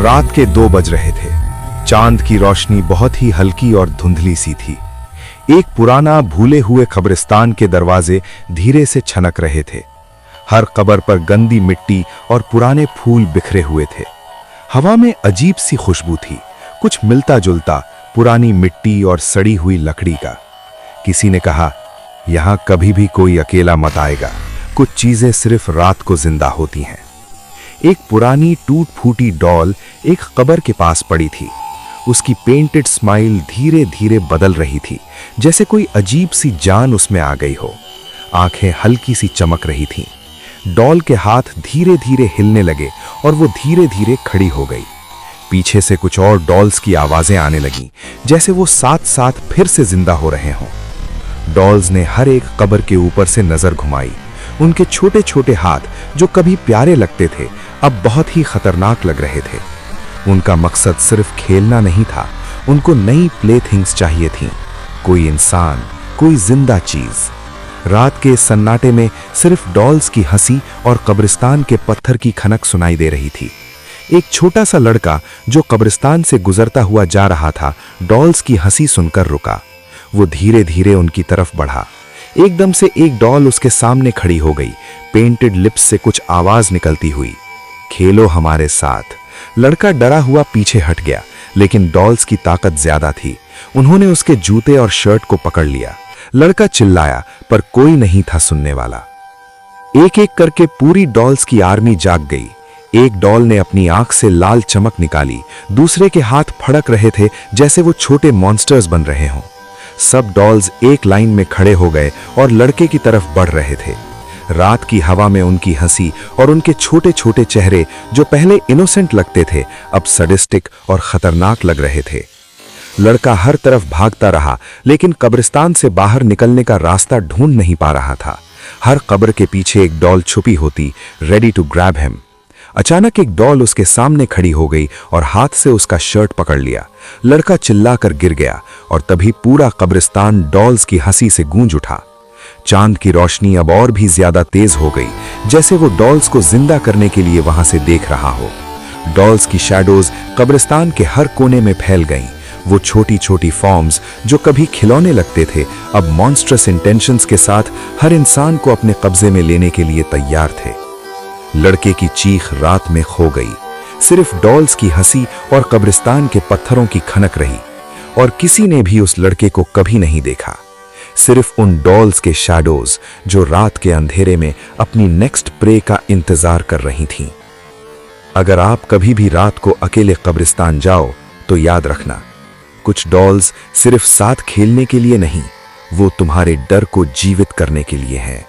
रात के 2 बज रहे थे। चांद की रोशनी बहुत ही हल्की और धुंधली सी थी। एक पुराना भूले हुए कब्रिस्तान के दरवाजे धीरे से छनक रहे थे। हर कब्र पर गंदी मिट्टी और पुराने फूल बिखरे हुए थे। हवा में अजीब सी खुशबू थी, कुछ मिलता जुलता पुरानी मिट्टी और सड़ी हुई लकड़ी का। किसी ने कहा, यहां कभी भी कोई अकेला मत आएगा, कुछ चीजें सिर्फ रात को जिंदा होती हैं। एक पुरानी टूट फूटी डॉल एक कब्र के पास पड़ी थी। उसकी पेंटेड स्माइल धीरे धीरे बदल रही थी, जैसे कोई अजीब सी जान उसमें आ गई हो। आंखें हल्की सी चमक रही थीं। डॉल के हाथ धीरे धीरे हिलने लगे और वो धीरे धीरे खड़ी हो गई। पीछे से कुछ और डॉल्स की आवाजें आने लगीं, जैसे वो साथ साथ फिर से जिंदा हो रहे हों। डॉल्स ने हर एक कब्र के ऊपर से नजर घुमाई। उनके छोटे छोटे हाथ, जो कभी प्यारे लगते थे, अब बहुत ही खतरनाक लग रहे थे। उनका मकसद सिर्फ खेलना नहीं था, उनको नई प्लेथिंग्स चाहिए थीं। कोई इंसान, कोई जिंदा चीज। रात के सन्नाटे में सिर्फ डॉल्स की हंसी और कब्रिस्तान के पत्थर की खनक सुनाई दे रही थी। एक छोटा सा लड़का जो कब्रिस्तान से गुजरता हुआ जा रहा था, डॉल्स की हंसी सुनकर रुका। वो धीरे धीरे उनकी तरफ बढ़ा। एकदम से एक डॉल उसके सामने खड़ी हो गई, पेंटेड लिप्स से कुछ आवाज निकलती हुई, खेलो हमारे साथ। लड़का डरा हुआ पीछे हट गया, लेकिन डॉल्स की ताकत ज्यादा थी। उन्होंने उसके जूते और शर्ट को पकड़ लिया। लड़का चिल्लाया, पर कोई नहीं था सुनने वाला। एक एक करके पूरी डॉल्स की आर्मी जाग गई। एक डॉल ने अपनी आंख से लाल चमक निकाली, दूसरे के हाथ फड़क रहे थे जैसे वो छोटे मॉन्स्टर्स बन रहे हों। सब डॉल्स एक लाइन में खड़े हो गए और लड़के की तरफ बढ़ रहे थे। रात की हवा में उनकी हंसी और उनके छोटे छोटे चेहरे, जो पहले इनोसेंट लगते थे, अब सडिस्टिक और खतरनाक लग रहे थे। लड़का हर तरफ भागता रहा, लेकिन कब्रिस्तान से बाहर निकलने का रास्ता ढूंढ नहीं पा रहा था। हर कब्र के पीछे एक डॉल छुपी होती, रेडी टू ग्रैब हिम। अचानक एक डॉल उसके सामने खड़ी हो गई और हाथ से उसका शर्ट पकड़ लिया। लड़का चिल्लाकर गिर गया और तभी पूरा कब्रिस्तान डॉल्स की हंसी से गूंज उठा। चांद की रोशनी अब और भी ज्यादा तेज हो गई, जैसे वो डॉल्स को जिंदा करने के लिए वहां से देख रहा हो। डॉल्स की शैडोज कब्रिस्तान के हर कोने में फैल गईं। वो छोटी छोटी फॉर्म्स, जो कभी खिलौने लगते थे, अब मॉन्स्ट्रस इंटेंशंस के साथ हर इंसान को अपने कब्जे में लेने के लिए तैयार थे। लड़के की चीख रात में खो गई। सिर्फ डॉल्स की हंसी और कब्रिस्तान के पत्थरों की खनक रही, और किसी ने भी उस लड़के को कभी नहीं देखा। सिर्फ उन डॉल्स के शैडोज, जो रात के अंधेरे में अपनी नेक्स्ट प्रे का इंतजार कर रही थीं। अगर आप कभी भी रात को अकेले कब्रिस्तान जाओ, तो याद रखना, कुछ डॉल्स सिर्फ साथ खेलने के लिए नहीं, वो तुम्हारे डर को जीवित करने के लिए हैं।